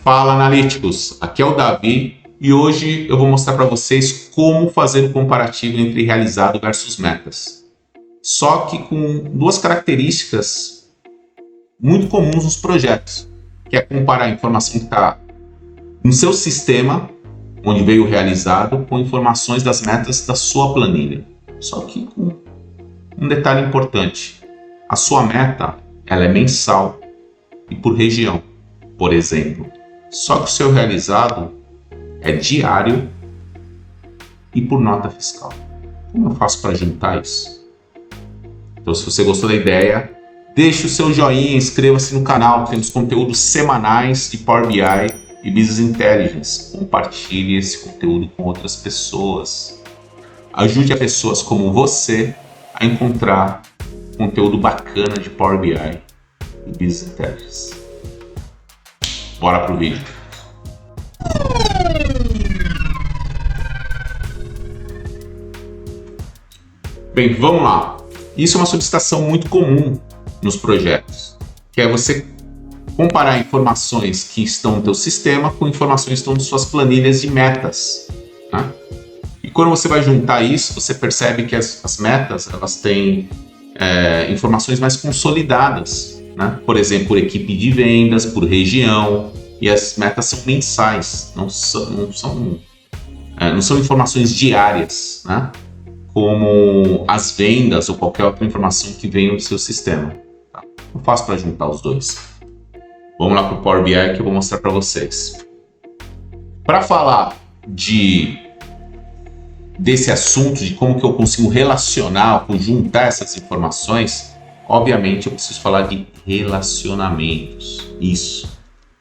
Fala, analíticos! Aqui é o Davi e hoje eu vou mostrar para vocês como fazer o comparativo entre realizado versus metas. Só que com duas características muito comuns nos projetos, que é comparar a informação que está no seu sistema, onde veio o realizado, com informações das metas da sua planilha. Só que com um detalhe importante: a sua meta ela é mensal e por região, por exemplo. Só que o seu realizado é diário e por nota fiscal. Como eu faço para juntar isso? Então, se você gostou da ideia, deixe o seu joinha, inscreva-se no canal, temos conteúdos semanais de Power BI e Business Intelligence. Compartilhe esse conteúdo com outras pessoas. Ajude a pessoas como você a encontrar conteúdo bacana de Power BI e Business Intelligence. Bora pro vídeo. Bem, vamos lá. Isso é uma solicitação muito comum nos projetos, que é você comparar informações que estão no teu sistema com informações que estão nas suas planilhas de metas, né? E quando você vai juntar isso, você percebe que as metas elas têm informações mais consolidadas, né? Por exemplo, por equipe de vendas, por região, e as metas são mensais, não são informações diárias, né? Como as vendas ou qualquer outra informação que venha do seu sistema. Tá? Eu faço para juntar os dois. Vamos lá para o Power BI que eu vou mostrar para vocês. Para falar desse assunto, de como que eu consigo relacionar, juntar essas informações, obviamente eu preciso falar de relacionamentos. Isso.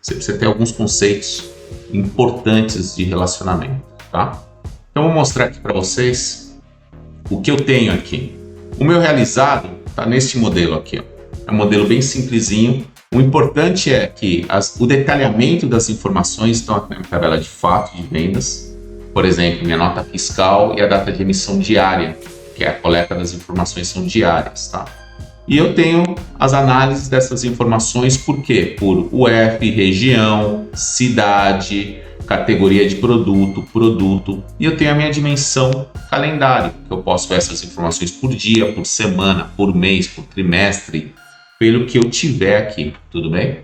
Você precisa ter alguns conceitos importantes de relacionamento, tá? Então eu vou mostrar aqui para vocês o que eu tenho aqui. O meu realizado está neste modelo aqui, ó. É um modelo bem simplesinho. O importante é que o detalhamento das informações estão aqui na tabela de fato de vendas. Por exemplo, minha nota fiscal e a data de emissão diária, que é a coleta das informações são diárias, tá? E eu tenho as análises dessas informações por quê? Por UF, região, cidade, categoria de produto, e eu tenho a minha dimensão calendário, que eu posso ver essas informações por dia, por semana, por mês, por trimestre, pelo que eu tiver aqui, tudo bem?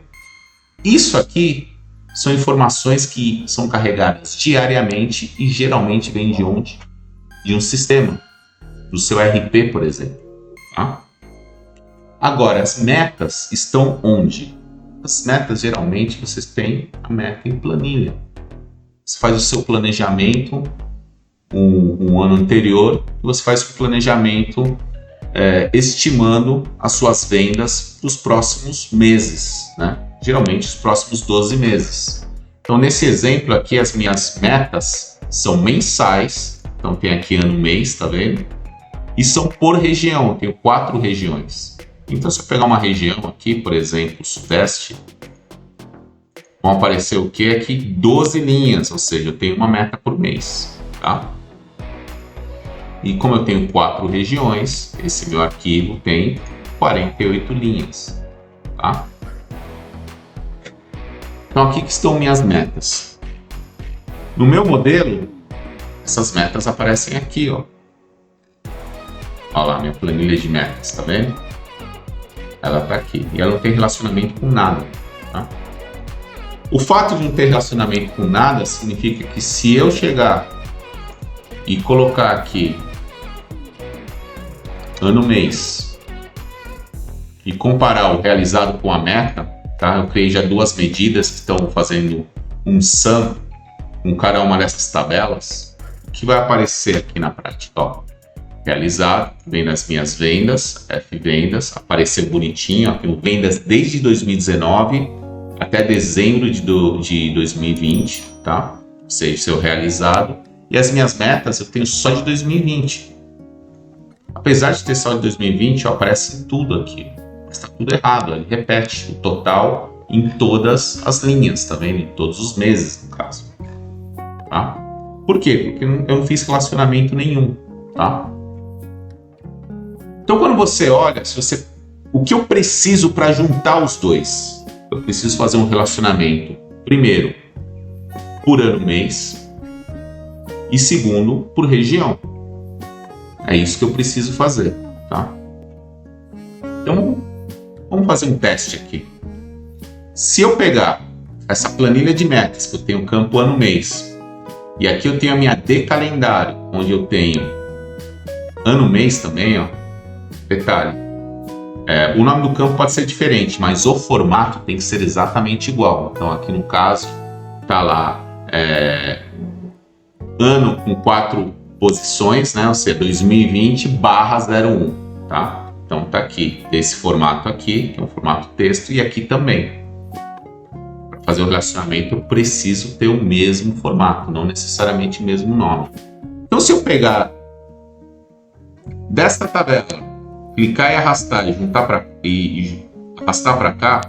Isso aqui são informações que são carregadas diariamente e geralmente vem de onde? De um sistema, do seu RP, por exemplo, tá? Agora, as metas estão onde? As metas, geralmente, vocês têm a meta em planilha. Você faz o seu planejamento um ano anterior, e você faz o planejamento estimando as suas vendas para os próximos meses, né? Geralmente, os próximos 12 meses. Então, nesse exemplo aqui, as minhas metas são mensais. Então, tem aqui ano, mês, tá vendo? E são por região, eu tenho 4 regiões. Então, se eu pegar uma região aqui, por exemplo, o Sudeste, vão aparecer o que aqui? 12 linhas, ou seja, eu tenho uma meta por mês, tá? E como eu tenho 4 regiões, esse meu arquivo tem 48 linhas, tá? Então, aqui que estão minhas metas. No meu modelo, essas metas aparecem aqui, ó. Olha lá, minha planilha de metas, tá vendo? Ela está aqui e ela não tem relacionamento com nada, tá? O fato de não ter relacionamento com nada significa que se eu chegar e colocar aqui ano, mês e comparar o realizado com a meta, tá? Eu criei já duas medidas que estão fazendo um sum com cada uma dessas tabelas. O que vai aparecer aqui na prática, ó? Realizado, vem nas minhas vendas, F vendas, apareceu bonitinho, ó, tenho vendas desde 2019 até dezembro de 2020, tá? Ou seja, seu realizado. E as minhas metas eu tenho só de 2020. Apesar de ter só de 2020, ó, aparece tudo aqui. Mas está tudo errado, ele repete o total em todas as linhas, tá vendo? Em todos os meses, no caso. Tá? Por quê? Porque eu não fiz relacionamento nenhum, tá? Então, quando você olha, o que eu preciso para juntar os dois? Eu preciso fazer um relacionamento Primeiro, por ano, mês. E segundo, por região. É isso que eu preciso fazer, tá? Então, vamos fazer um teste aqui. Se eu pegar essa planilha de metas, que eu tenho campo ano, mês, e aqui eu tenho a minha de calendário, onde eu tenho ano, mês também, ó. Detalhe, o nome do campo pode ser diferente, mas o formato tem que ser exatamente igual. Então aqui no caso, tá lá ano com 4 posições, né? Ou seja, 2020/01, tá? Então tá aqui, desse formato aqui, que é um formato texto, e aqui também. Para fazer o relacionamento eu preciso ter o mesmo formato, não necessariamente o mesmo nome. Então se eu pegar desta tabela, clicar e arrastar e juntar e arrastar para cá,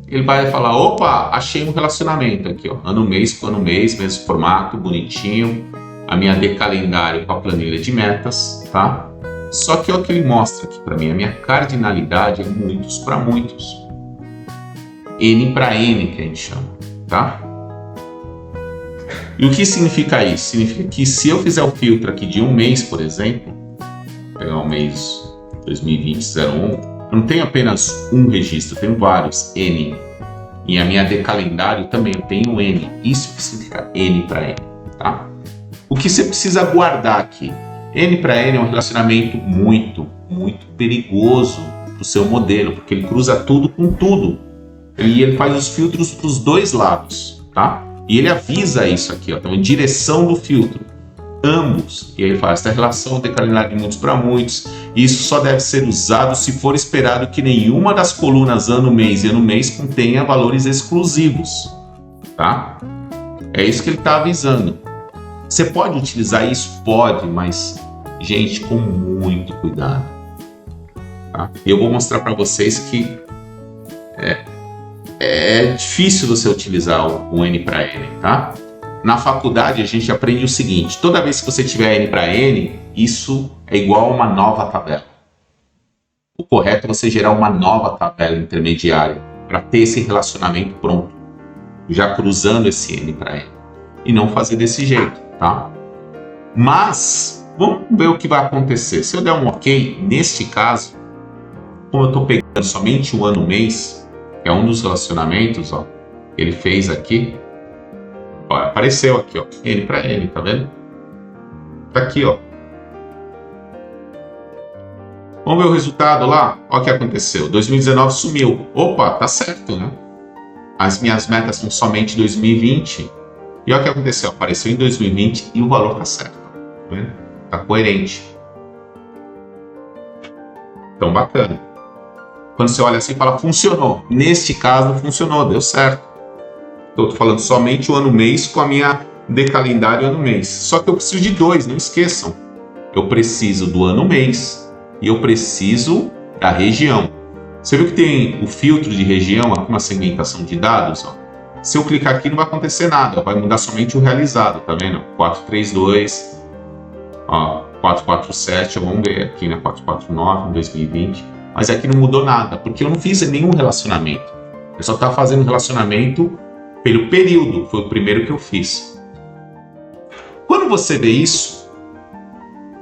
ele vai falar, opa, achei um relacionamento aqui, ó, ano, mês com ano, mês, mesmo formato, bonitinho, a minha de calendário com a planilha de metas, tá? Só que o que ele mostra aqui para mim, a minha cardinalidade é muitos para muitos. N para N que a gente chama, tá? E o que significa isso? Significa que se eu fizer o filtro aqui de um mês, por exemplo, pegar o mês 2020/01, eu não tenho apenas um registro, eu tenho vários, N. E a minha de calendário também eu tenho N. Isso que significa N para N, tá? O que você precisa guardar aqui? N para N é um relacionamento muito, muito perigoso para o seu modelo, porque ele cruza tudo com tudo. E ele faz os filtros para os dois lados, tá? E ele avisa isso aqui, ó, então em direção do filtro. Ambos, e aí ele fala, essa relação de calendário de muitos para muitos, isso só deve ser usado se for esperado que nenhuma das colunas ano, mês e ano, mês contenha valores exclusivos, tá? É isso que ele está avisando. Você pode utilizar isso? Pode, mas, gente, com muito cuidado, tá? Eu vou mostrar para vocês que é difícil você utilizar o N para N, tá? Na faculdade a gente aprende o seguinte, toda vez que você tiver N para N, isso é igual a uma nova tabela. O correto é você gerar uma nova tabela intermediária para ter esse relacionamento pronto, já cruzando esse N para N. E não fazer desse jeito, tá? Mas, vamos ver o que vai acontecer. Se eu der um OK, neste caso, como eu estou pegando somente o ano, mês, que é um dos relacionamentos, ó, ele fez aqui, ó, apareceu aqui, ó, N para N, tá vendo? Tá aqui, ó. Vamos ver o resultado lá? Olha o que aconteceu. 2019 sumiu. Opa, tá certo, né? As minhas metas são somente 2020. E olha o que aconteceu. Apareceu em 2020 e o valor tá certo. Tá vendo? Tá coerente. Então, bacana. Quando você olha assim e fala, funcionou. Neste caso, funcionou, deu certo. Estou falando somente o ano, mês com a minha de calendário ano, mês. Só que eu preciso de dois, não esqueçam. Eu preciso do ano, mês e eu preciso da região. Você viu que tem o filtro de região aqui, uma segmentação de dados? Ó. Se eu clicar aqui não vai acontecer nada, vai mudar somente o realizado, tá vendo? 432, ó, 447, vamos ver aqui, né? 449 em 2020. Mas aqui não mudou nada, porque eu não fiz nenhum relacionamento. Eu só estava fazendo relacionamento pelo período, foi o primeiro que eu fiz. Quando você vê isso,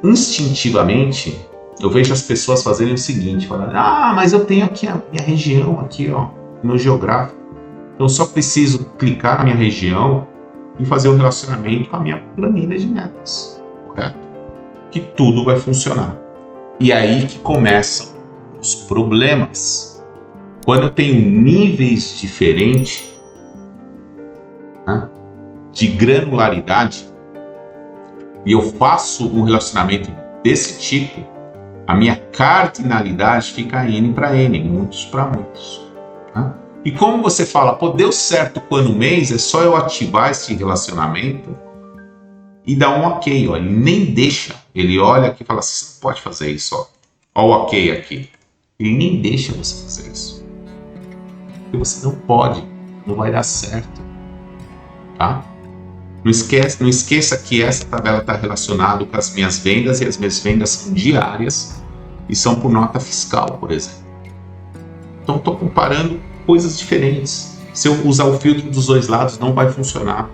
instintivamente, eu vejo as pessoas fazerem o seguinte, falando, mas eu tenho aqui a minha região, aqui, ó, meu geográfico. Eu só preciso clicar na minha região e fazer um relacionamento com a minha planilha de metas, correto? Que tudo vai funcionar. E aí que começam os problemas. Quando eu tenho níveis diferentes, de granularidade e eu faço um relacionamento desse tipo, a minha cardinalidade fica N para N, muitos para muitos. Tá? E como você fala, pô, deu certo com o ano, mês, é só eu ativar esse relacionamento e dar um OK, ó, ele nem deixa, ele olha aqui e fala assim, você não pode fazer isso, ó o OK aqui, ele nem deixa você fazer isso, porque você não pode, não vai dar certo. Tá? Não esqueça que essa tabela está relacionada com as minhas vendas e as minhas vendas são diárias e são por nota fiscal, por exemplo. Então estou comparando coisas diferentes. Se eu usar o filtro dos dois lados, não vai funcionar.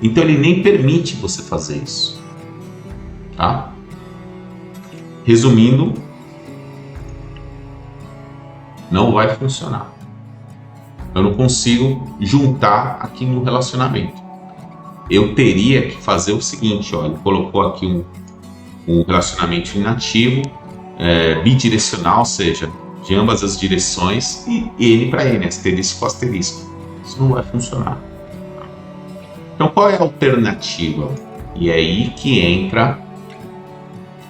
Então ele nem permite você fazer isso. Tá? Resumindo, não vai funcionar. Eu não consigo juntar aqui no relacionamento. Eu teria que fazer o seguinte, ó, ele colocou aqui um relacionamento inativo, bidirecional, ou seja, de ambas as direções, e N para N, asterisco com asterisco. Isso não vai funcionar. Então qual é a alternativa? E é aí que entra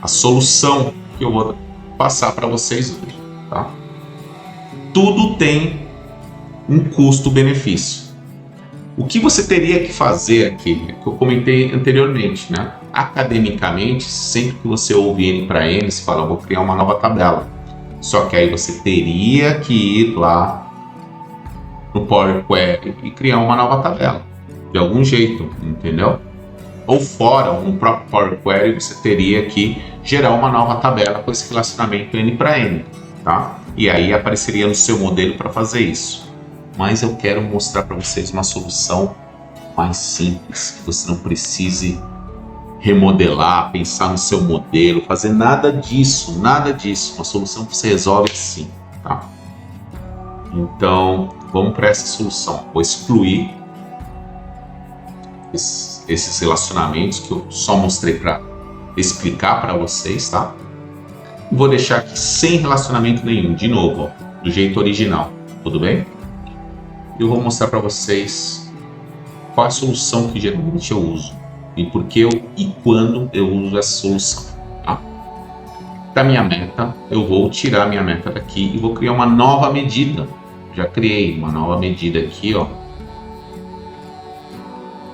a solução que eu vou passar para vocês hoje. Tá? Tudo tem um custo-benefício. O que você teria que fazer aqui, que eu comentei anteriormente, né? Academicamente, sempre que você ouve N para N, você fala, vou criar uma nova tabela. Só que aí você teria que ir lá no Power Query e criar uma nova tabela, de algum jeito, entendeu? Ou fora, no próprio Power Query, você teria que gerar uma nova tabela com esse relacionamento N para N, tá? E aí apareceria no seu modelo para fazer isso. Mas eu quero mostrar para vocês uma solução mais simples, que você não precise remodelar, pensar no seu modelo, fazer nada disso, nada disso. Uma solução que você resolve assim, tá? Então, vamos para essa solução. Vou excluir esses relacionamentos que eu só mostrei para explicar para vocês, tá? E vou deixar aqui sem relacionamento nenhum, de novo, ó, do jeito original, tudo bem? Eu vou mostrar para vocês qual é a solução que geralmente eu uso e por que e quando eu uso essa solução, tá? Da minha meta, eu vou tirar a minha meta daqui e vou criar uma nova medida. Já criei uma nova medida aqui, ó,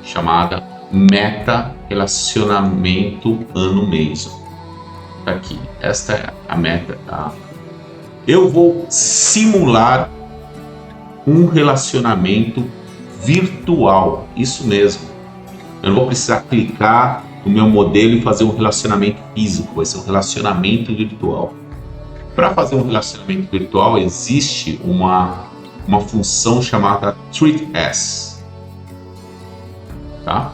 chamada meta relacionamento ano-mês. Tá aqui, esta é a meta, tá? Eu vou simular um relacionamento virtual, isso mesmo. Eu não vou precisar clicar no meu modelo e fazer um relacionamento físico, vai ser um relacionamento virtual. Para fazer um relacionamento virtual existe uma função chamada treatAs, tá?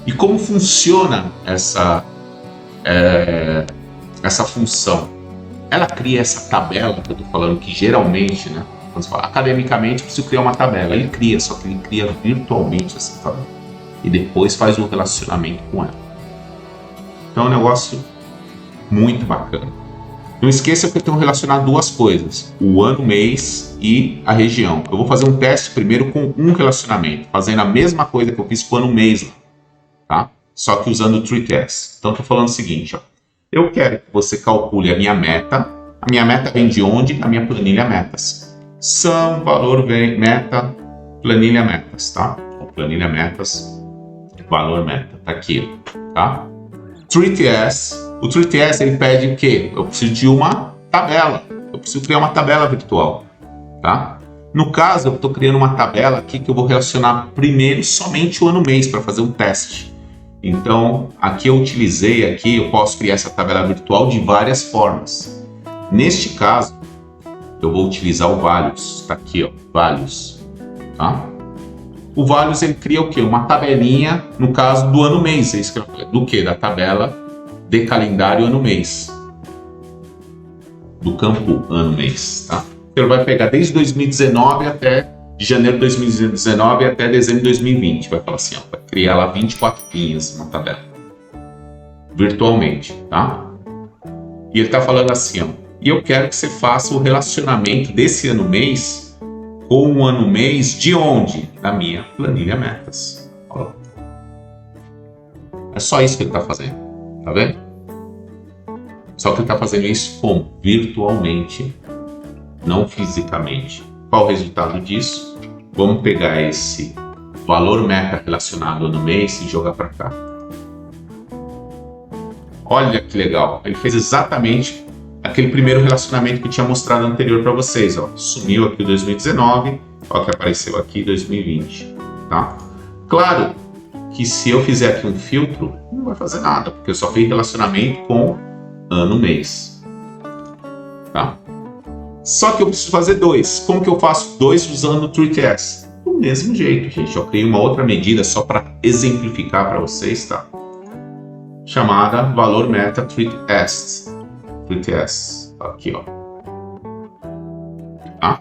E como funciona essa função? Ela cria essa tabela que eu estou falando, que geralmente, né? Quando você fala academicamente, eu preciso criar uma tabela. Ele cria, só que ele cria virtualmente essa tabela. E depois faz um relacionamento com ela. Então é um negócio muito bacana. Não esqueça que eu tenho que relacionar duas coisas. O ano, mês e a região. Eu vou fazer um teste primeiro com um relacionamento. Fazendo a mesma coisa que eu fiz com o ano, mês. Tá? Só que usando o treatAs. Então estou falando o seguinte. Ó. Eu quero que você calcule a minha meta. A minha meta vem de onde? Da minha planilha metas. São, valor, meta, planilha metas, tá? Planilha metas, valor meta, tá aqui, tá? treatAs, o treatAs ele pede o quê? Eu preciso de uma tabela, eu preciso criar uma tabela virtual, tá? No caso, eu estou criando uma tabela aqui que eu vou relacionar primeiro somente o ano mês para fazer um teste. Então, aqui eu posso criar essa tabela virtual de várias formas. Neste caso, eu vou utilizar o Values, tá aqui, ó, Values, tá? O Values ele cria o quê? Uma tabelinha, no caso do ano-mês, é isso que eu falei, do quê? Da tabela de calendário ano-mês, do campo ano-mês, tá? Ele vai pegar desde 2019 de janeiro de 2019 até dezembro de 2020, vai falar assim, ó, vai criar lá 24 linhas na tabela, virtualmente, tá? E ele tá falando assim, ó, e eu quero que você faça o relacionamento desse ano-mês com o ano-mês de onde? Da minha planilha metas. Ó. É só isso que ele está fazendo. Tá vendo? Só que ele está fazendo isso como? Virtualmente, não fisicamente. Qual o resultado disso? Vamos pegar esse valor meta relacionado ano-mês e jogar para cá. Olha que legal. Ele fez exatamente aquele primeiro relacionamento que eu tinha mostrado anterior para vocês, ó. Sumiu aqui o 2019, ó, que apareceu aqui 2020, tá? Claro que se eu fizer aqui um filtro, não vai fazer nada, porque eu só fiz relacionamento com ano, mês, tá? Só que eu preciso fazer dois. Como que eu faço dois usando o treatAs? do mesmo jeito, gente. Eu criei uma outra medida só para exemplificar para vocês, tá? Chamada valor meta treat_est. Aqui, ó. Tá?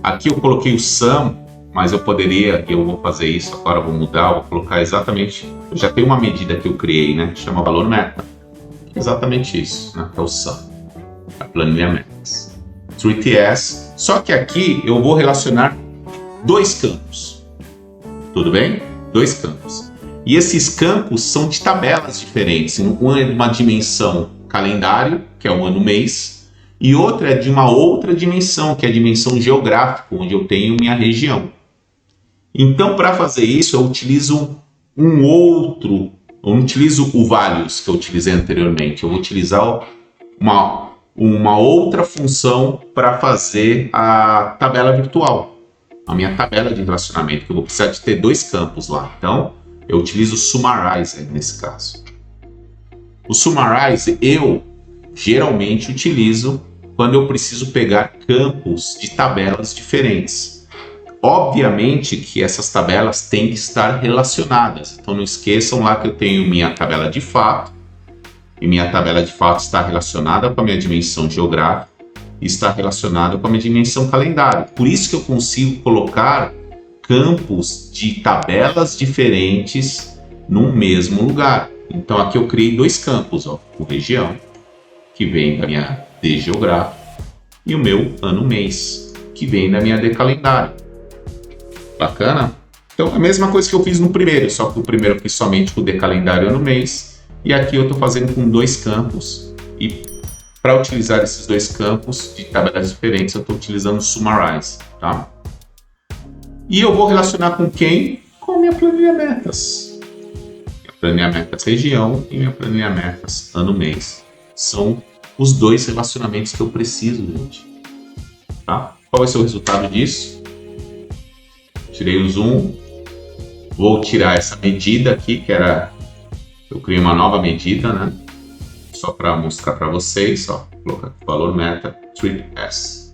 Aqui eu coloquei o sum, mas eu poderia, eu vou fazer isso agora, eu vou mudar, vou colocar exatamente. Eu já tenho uma medida que eu criei, né? Que chama valor meta. Exatamente isso, né? Que é o sum. A planilha metas. Treat_est. Só que aqui eu vou relacionar dois campos. Tudo bem? Dois campos. E esses campos são de tabelas diferentes. Um é de uma dimensão calendário, que é o ano-mês, e outra é de uma outra dimensão, que é a dimensão geográfica, onde eu tenho minha região. Então, para fazer isso, eu utilizo um outro, eu não utilizo o values que eu utilizei anteriormente, eu vou utilizar uma outra função para fazer a tabela virtual, a minha tabela de relacionamento, que eu vou precisar de ter dois campos lá. Então, eu utilizo o summarize nesse caso. O summarize eu geralmente utilizo quando eu preciso pegar campos de tabelas diferentes. Obviamente que essas tabelas têm que estar relacionadas. Então não esqueçam lá que eu tenho minha tabela de fato, e minha tabela de fato está relacionada com a minha dimensão geográfica e está relacionada com a minha dimensão calendário. Por isso que eu consigo colocar campos de tabelas diferentes no mesmo lugar. Então aqui eu criei dois campos, ó, o região, que vem da minha D geográfica, e o meu ano-mês, que vem da minha D calendário. Bacana? Então é a mesma coisa que eu fiz no primeiro, só que o primeiro eu fiz somente com o D calendário e ano-mês, e aqui eu estou fazendo com dois campos, e para utilizar esses dois campos de tabelas diferentes, eu estou utilizando o summarize, tá? E eu vou relacionar com quem? Com minha planilha metas. Minha planilha metas região e minha planilha metas ano-mês. São os dois relacionamentos que eu preciso, gente. Tá? Qual vai ser o resultado disso? Tirei o zoom. Vou tirar essa medida aqui, que era... Eu criei uma nova medida, né? Só para mostrar para vocês, ó. Vou colocar aqui, valor meta treat_est.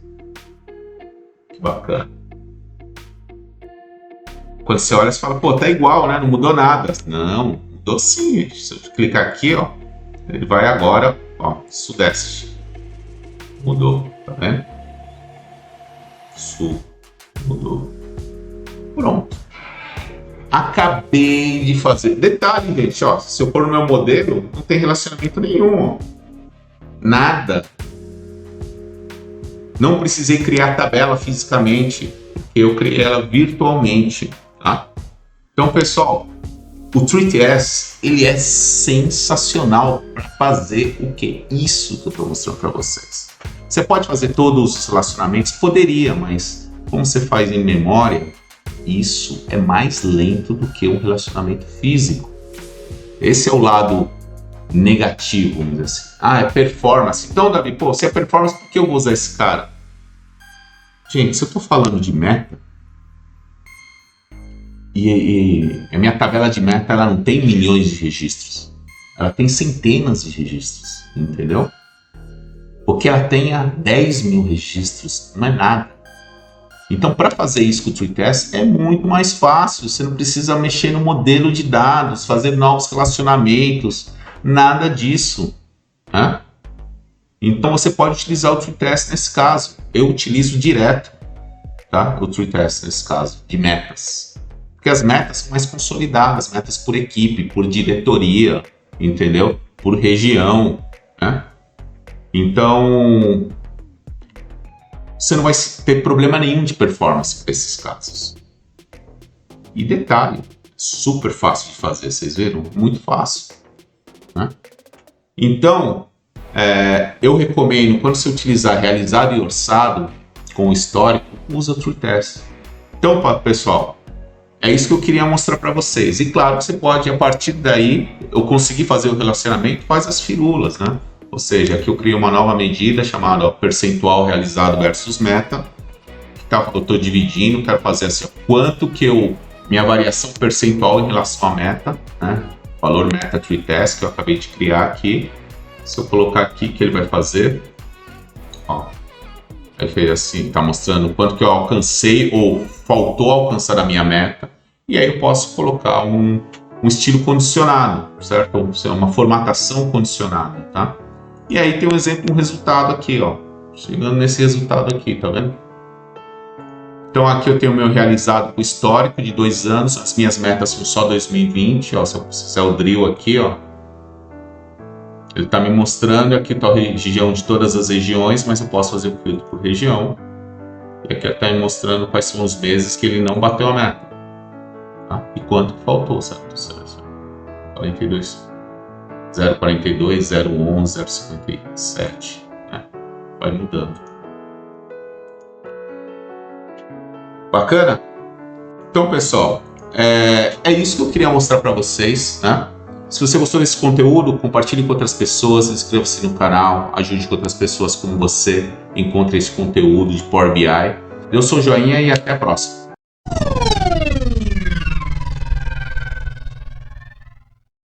Que bacana. Quando você olha, você fala, pô, tá igual, né? Não mudou nada. Não, mudou sim. Se eu clicar aqui, ó, ele vai agora, ó, sudeste. Mudou, tá vendo? Sul, mudou. Pronto. Acabei de fazer. Detalhe, gente, ó, se eu pôr no meu modelo, não tem relacionamento nenhum, ó. Nada. Não precisei criar tabela fisicamente, eu criei ela virtualmente. Tá? Então, pessoal, o treat_est ele é sensacional para fazer o que? Isso que eu estou mostrando para vocês. Você pode fazer todos os relacionamentos? Poderia, mas como você faz em memória, isso é mais lento do que um relacionamento físico. Esse é o lado negativo, vamos dizer assim. Ah, é performance. Então, Davi, pô, se é performance, por que eu vou usar esse cara? Gente, se eu estou falando de meta, e a minha tabela de meta ela não tem milhões de registros, ela tem centenas de registros, entendeu? Porque ela tenha 10 mil registros, não é nada. Então, para fazer isso com o treat_est é muito mais fácil, você não precisa mexer no modelo de dados, fazer novos relacionamentos, nada disso. Né? Então, você pode utilizar o treat_est nesse caso. Eu utilizo direto, tá? O treat_est nesse caso, de metas. Porque as metas são mais consolidadas, metas por equipe, por diretoria, entendeu? Por região, né? Então, você não vai ter problema nenhum de performance para esses casos. E detalhe, super fácil de fazer, vocês viram? Muito fácil. Né? Então, eu recomendo, quando você utilizar realizado e orçado com o histórico, usa o treat_est. Então, pessoal, é isso que eu queria mostrar para vocês. E claro, você pode, a partir daí, eu consegui fazer o relacionamento, faz as firulas, né? Ou seja, aqui eu criei uma nova medida chamada ó, percentual realizado versus meta. Eu estou dividindo, quero fazer assim, ó, quanto que minha variação percentual em relação à meta, né? Valor meta treat_est que eu acabei de criar aqui. Se eu colocar aqui, o que ele vai fazer? Ó, Ele fez assim, está mostrando o quanto que eu alcancei ou faltou alcançar a minha meta. E aí eu posso colocar um estilo condicionado, certo? Uma formatação condicionada, tá? E aí tem um exemplo, um resultado aqui, ó. Chegando nesse resultado aqui, tá vendo? Então aqui eu tenho o meu realizado com histórico de 2 anos. As minhas metas são só 2020, ó. Se eu fizer o drill aqui, ó. Ele está me mostrando aqui a região de todas as regiões, mas eu posso fazer o filtro por região. E aqui está me mostrando quais são os meses que ele não bateu a meta. Tá? E quanto faltou, certo? 42, 0,42, 0,11, 0,57. Né? Vai mudando. Bacana? Então, pessoal, é isso que eu queria mostrar para vocês, né? Se você gostou desse conteúdo, compartilhe com outras pessoas, inscreva-se no canal, ajude com outras pessoas como você encontre esse conteúdo de Power BI. Eu sou o Joinha e até a próxima.